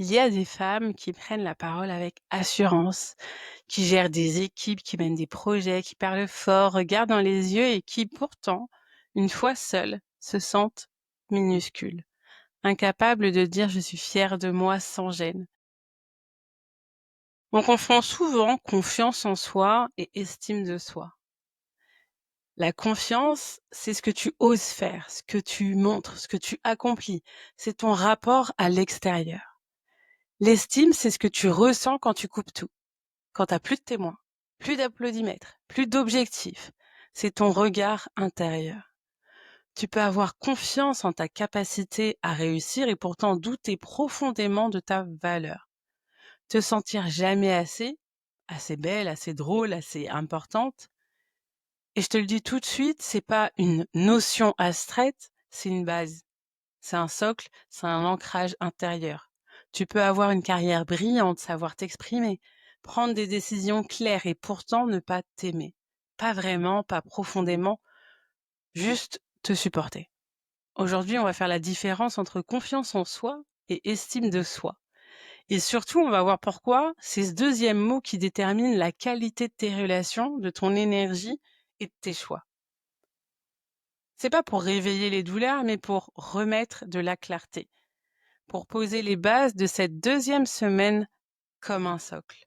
Il y a des femmes qui prennent la parole avec assurance, qui gèrent des équipes, qui mènent des projets, qui parlent fort, regardent dans les yeux et qui pourtant, une fois seules, se sentent minuscules, incapables de dire «je suis fière de moi» sans gêne. On confond souvent confiance en soi et estime de soi. La confiance, c'est ce que tu oses faire, ce que tu montres, ce que tu accomplis. C'est ton rapport à l'extérieur. L'estime, c'est ce que tu ressens quand tu coupes tout. Quand tu as plus de témoins, plus d'applaudimètres, plus d'objectifs, c'est ton regard intérieur. Tu peux avoir confiance en ta capacité à réussir et pourtant douter profondément de ta valeur. Te sentir jamais assez belle, assez drôle, assez importante. Et je te le dis tout de suite, c'est pas une notion abstraite, c'est une base. C'est un socle, c'est un ancrage intérieur. Tu peux avoir une carrière brillante, savoir t'exprimer, prendre des décisions claires et pourtant ne pas t'aimer. Pas vraiment, pas profondément, juste te supporter. Aujourd'hui, on va faire la différence entre confiance en soi et estime de soi. Et surtout, on va voir pourquoi c'est ce deuxième mot qui détermine la qualité de tes relations, de ton énergie et de tes choix. C'est pas pour réveiller les douleurs, mais pour remettre de la clarté, pour poser les bases de cette deuxième semaine comme un socle.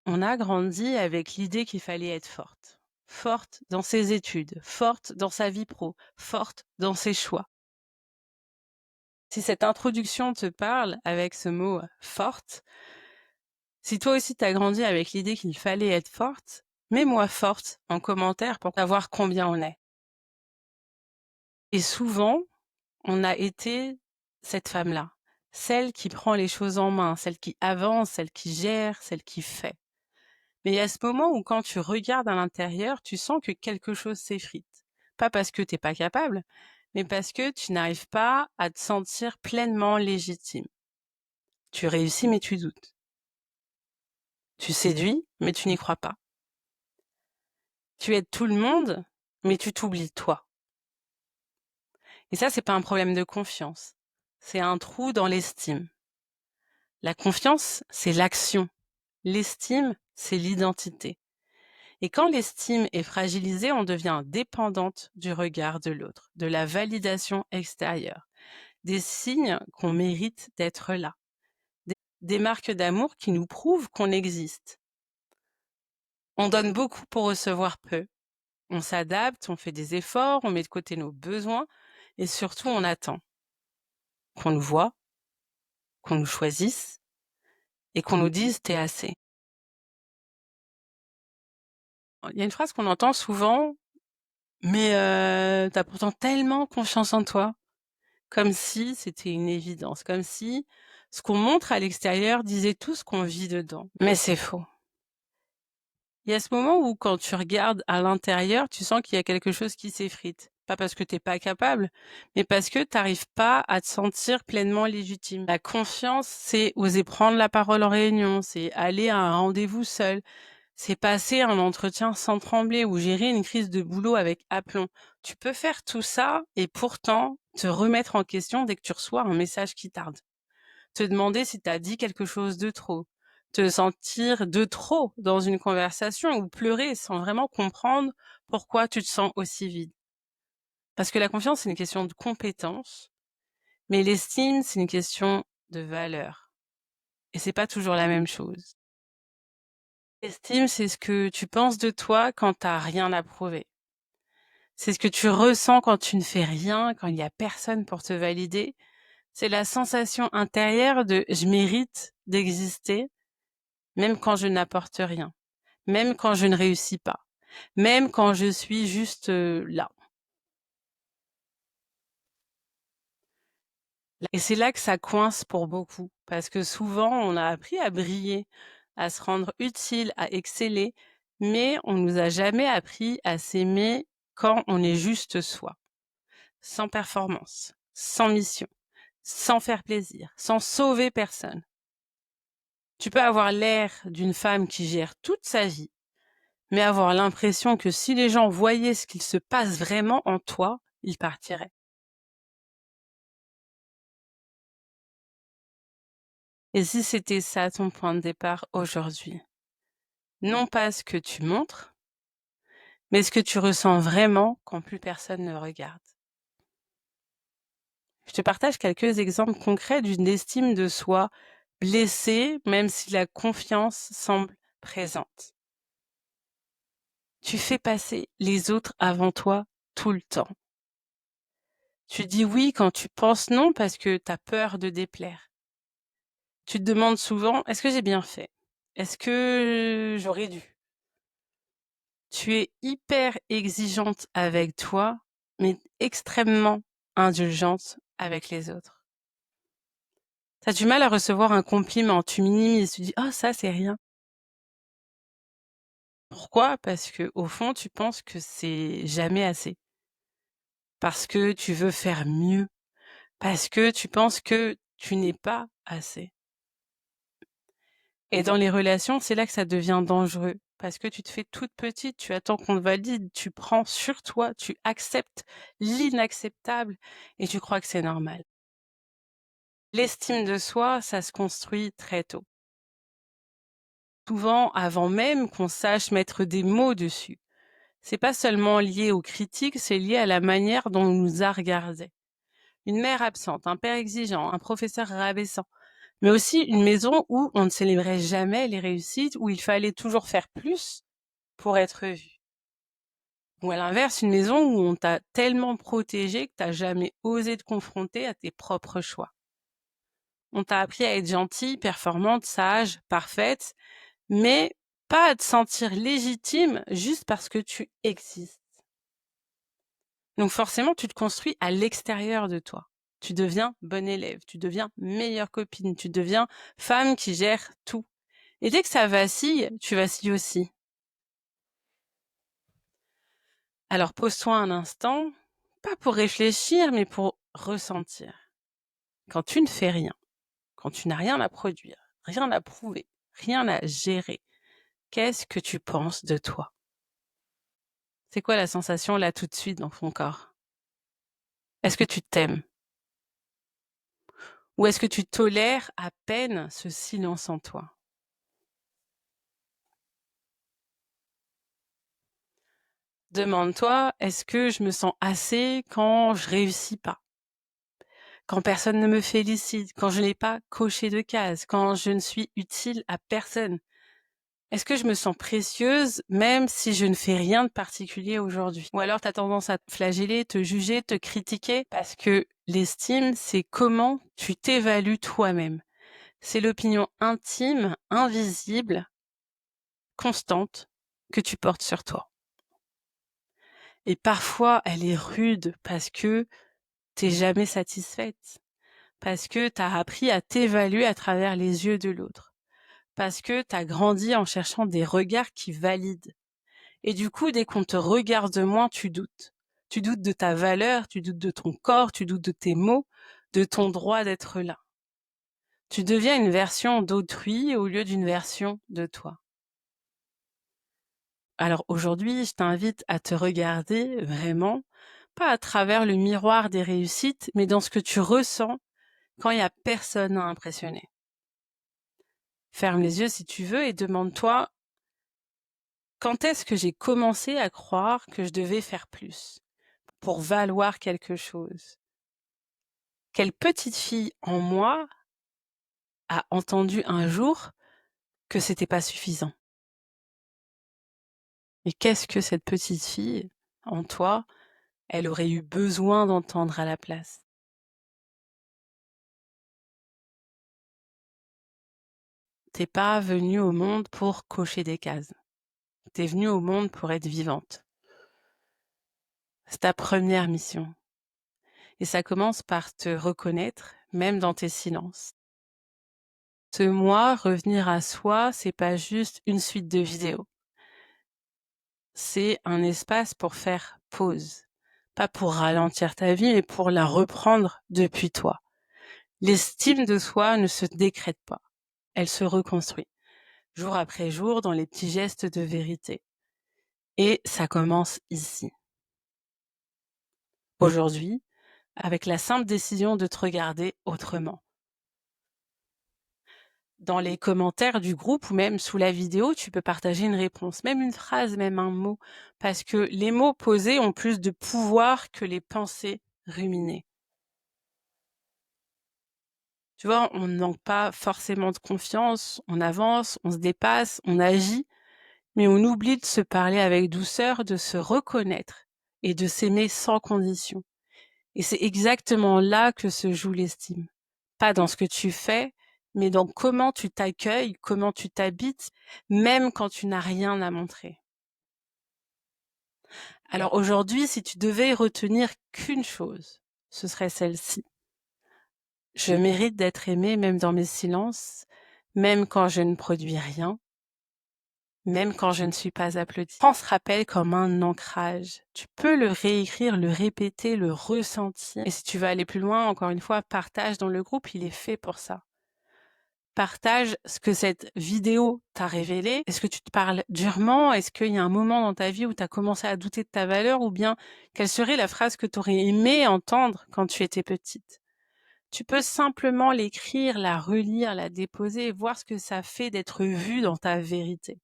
On a grandi avec l'idée qu'il fallait être forte. Forte dans ses études, forte dans sa vie pro, forte dans ses choix. Si cette introduction te parle avec ce mot forte, si toi aussi t'as grandi avec l'idée qu'il fallait être forte, mets-moi forte en commentaire pour savoir combien on est. Et souvent, on a été cette femme-là, celle qui prend les choses en main, celle qui avance, celle qui gère, celle qui fait. Mais il y a ce moment où quand tu regardes à l'intérieur, tu sens que quelque chose s'effrite. Pas parce que t'es pas capable, mais parce que tu n'arrives pas à te sentir pleinement légitime. Tu réussis mais tu doutes. Tu séduis mais tu n'y crois pas. Tu aides tout le monde mais tu t'oublies toi. Et ça, c'est pas un problème de confiance. C'est un trou dans l'estime. La confiance, c'est l'action. L'estime, c'est l'identité. Et quand l'estime est fragilisée, on devient dépendante du regard de l'autre, de la validation extérieure, des signes qu'on mérite d'être là, des marques d'amour qui nous prouvent qu'on existe. On donne beaucoup pour recevoir peu. On s'adapte, on fait des efforts, on met de côté nos besoins et surtout on attend qu'on nous voie, qu'on nous choisisse et qu'on nous dise t'es assez. Il y a une phrase qu'on entend souvent, mais t'as pourtant tellement confiance en toi. Comme si c'était une évidence, comme si ce qu'on montre à l'extérieur disait tout ce qu'on vit dedans. Mais c'est faux. Il y a ce moment où quand tu regardes à l'intérieur, tu sens qu'il y a quelque chose qui s'effrite. Pas parce que t'es pas capable, mais parce que t'arrives pas à te sentir pleinement légitime. La confiance, c'est oser prendre la parole en réunion, c'est aller à un rendez-vous seul, c'est passer un entretien sans trembler ou gérer une crise de boulot avec aplomb. Tu peux faire tout ça et pourtant te remettre en question dès que tu reçois un message qui tarde. Te demander si tu as dit quelque chose de trop. Te sentir de trop dans une conversation ou pleurer sans vraiment comprendre pourquoi tu te sens aussi vide. Parce que la confiance, c'est une question de compétence, mais l'estime, c'est une question de valeur. Et c'est pas toujours la même chose. L'estime, c'est ce que tu penses de toi quand t'as rien à prouver. C'est ce que tu ressens quand tu ne fais rien, quand il n'y a personne pour te valider. C'est la sensation intérieure de je mérite d'exister, même quand je n'apporte rien, même quand je ne réussis pas, même quand je suis juste là. Et c'est là que ça coince pour beaucoup, parce que souvent on a appris à briller, à se rendre utile, à exceller, mais on nous a jamais appris à s'aimer quand on est juste soi, sans performance, sans mission, sans faire plaisir, sans sauver personne. Tu peux avoir l'air d'une femme qui gère toute sa vie, mais avoir l'impression que si les gens voyaient ce qu'il se passe vraiment en toi, ils partiraient. Et si c'était ça ton point de départ aujourd'hui? Non pas ce que tu montres, mais ce que tu ressens vraiment quand plus personne ne regarde. Je te partage quelques exemples concrets d'une estime de soi blessée, même si la confiance semble présente. Tu fais passer les autres avant toi tout le temps. Tu dis oui quand tu penses non parce que tu as peur de déplaire. Tu te demandes souvent: «Est-ce que j'ai bien fait? Est-ce que j'aurais dû?» Tu es hyper exigeante avec toi, mais extrêmement indulgente avec les autres. Tu as du mal à recevoir un compliment, tu minimises, tu dis: «Oh ça c'est rien». Pourquoi? Parce que au fond, tu penses que c'est jamais assez. Parce que tu veux faire mieux. Parce que tu penses que tu n'es pas assez. Et dans les relations, c'est là que ça devient dangereux. Parce que tu te fais toute petite, tu attends qu'on te valide, tu prends sur toi, tu acceptes l'inacceptable et tu crois que c'est normal. L'estime de soi, ça se construit très tôt. Souvent avant même qu'on sache mettre des mots dessus. C'est pas seulement lié aux critiques, c'est lié à la manière dont on nous a regardés. Une mère absente, un père exigeant, un professeur rabaissant, mais aussi une maison où on ne célébrait jamais les réussites, où il fallait toujours faire plus pour être vu. Ou à l'inverse, une maison où on t'a tellement protégé que t'as jamais osé te confronter à tes propres choix. On t'a appris à être gentille, performante, sage, parfaite, mais pas à te sentir légitime juste parce que tu existes. Donc forcément, tu te construis à l'extérieur de toi. Tu deviens bonne élève, tu deviens meilleure copine, tu deviens femme qui gère tout. Et dès que ça vacille, tu vacilles aussi. Alors pose-toi un instant, pas pour réfléchir, mais pour ressentir. Quand tu ne fais rien, quand tu n'as rien à produire, rien à prouver, rien à gérer, qu'est-ce que tu penses de toi? C'est quoi la sensation là tout de suite dans ton corps? Est-ce que tu t'aimes? Ou est-ce que tu tolères à peine ce silence en toi? Demande-toi, est-ce que je me sens assez quand je réussis pas? Quand personne ne me félicite, quand je n'ai pas coché de case, quand je ne suis utile à personne? Est-ce que je me sens précieuse même si je ne fais rien de particulier aujourd'hui? Ou alors tu as tendance à te flageller, te juger, te critiquer parce que l'estime, c'est comment tu t'évalues toi-même. C'est l'opinion intime, invisible, constante que tu portes sur toi. Et parfois, elle est rude parce que t'es jamais satisfaite, parce que tu as appris à t'évaluer à travers les yeux de l'autre, parce que tu as grandi en cherchant des regards qui valident. Et du coup, dès qu'on te regarde moins, tu doutes. Tu doutes de ta valeur, tu doutes de ton corps, tu doutes de tes mots, de ton droit d'être là. Tu deviens une version d'autrui au lieu d'une version de toi. Alors aujourd'hui, je t'invite à te regarder vraiment, pas à travers le miroir des réussites, mais dans ce que tu ressens quand il y a personne à impressionner. Ferme les yeux si tu veux et demande-toi: quand est-ce que j'ai commencé à croire que je devais faire plus pour valoir quelque chose? Quelle petite fille en moi a entendu un jour que c'était pas suffisant? Et qu'est-ce que cette petite fille en toi, elle aurait eu besoin d'entendre à la place? T'es pas venue au monde pour cocher des cases. T'es venue au monde pour être vivante. C'est ta première mission. Et ça commence par te reconnaître, même dans tes silences. Ce moi, revenir à soi, c'est pas juste une suite de vidéos. C'est un espace pour faire pause. Pas pour ralentir ta vie, mais pour la reprendre depuis toi. L'estime de soi ne se décrète pas. elle se reconstruit, jour après jour, dans les petits gestes de vérité. Et ça commence ici. Aujourd'hui, avec la simple décision de te regarder autrement. Dans les commentaires du groupe ou même sous la vidéo, tu peux partager une réponse, même une phrase, même un mot, parce que les mots posés ont plus de pouvoir que les pensées ruminées. Tu vois, on ne manque pas forcément de confiance, on avance, on se dépasse, on agit, mais on oublie de se parler avec douceur, de se reconnaître et de s'aimer sans condition. Et c'est exactement là que se joue l'estime. Pas dans ce que tu fais, mais dans comment tu t'accueilles, comment tu t'habites, même quand tu n'as rien à montrer. Alors aujourd'hui, si tu devais retenir qu'une chose, ce serait celle-ci. Je mérite d'être aimée même dans mes silences, même quand je ne produis rien, même quand je ne suis pas applaudie. Prends ce rappel comme un ancrage. Tu peux le réécrire, le répéter, le ressentir. Et si tu veux aller plus loin, encore une fois, partage dans le groupe, il est fait pour ça. Partage ce que cette vidéo t'a révélé. Est-ce que tu te parles durement? Est-ce qu'il y a un moment dans ta vie où tu as commencé à douter de ta valeur? Ou bien, quelle serait la phrase que tu aurais aimé entendre quand tu étais petite? Tu peux simplement l'écrire, la relire, la déposer et voir ce que ça fait d'être vu dans ta vérité.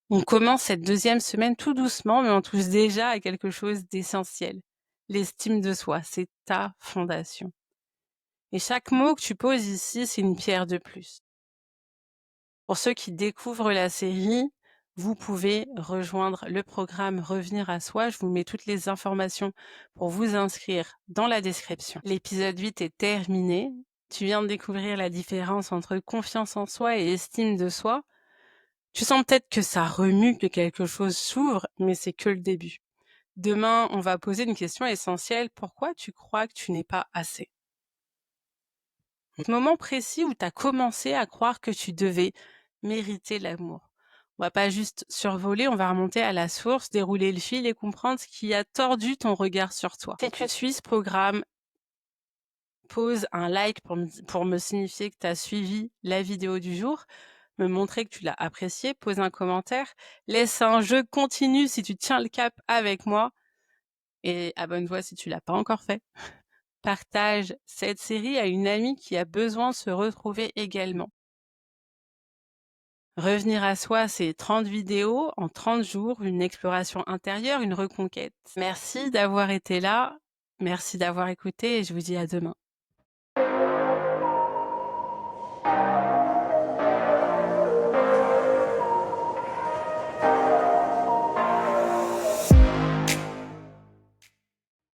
On commence cette deuxième semaine tout doucement, mais on touche déjà à quelque chose d'essentiel. L'estime de soi, c'est ta fondation. Et chaque mot que tu poses ici, c'est une pierre de plus. Pour ceux qui découvrent la série, vous pouvez rejoindre le programme Revenir à soi. Je vous mets toutes les informations pour vous inscrire dans la description. L'épisode 8 est terminé. Tu viens de découvrir la différence entre confiance en soi et estime de soi. Tu sens peut-être que ça remue, que quelque chose s'ouvre, mais c'est que le début. Demain, on va poser une question essentielle. Pourquoi tu crois que tu n'es pas assez? Ce moment précis où tu as commencé à croire que tu devais mériter l'amour. On va pas juste survoler, on va remonter à la source, dérouler le fil et comprendre ce qui a tordu ton regard sur toi. Si tu suis ce programme, pose un like pour me signifier que tu as suivi la vidéo du jour, me montrer que tu l'as apprécié, pose un commentaire, laisse un jeu continu si tu tiens le cap avec moi et abonne-toi si tu l'as pas encore fait. Partage cette série à une amie qui a besoin de se retrouver également. Revenir à soi, c'est 30 vidéos en 30 jours, une exploration intérieure, une reconquête. Merci d'avoir été là, merci d'avoir écouté et je vous dis à demain.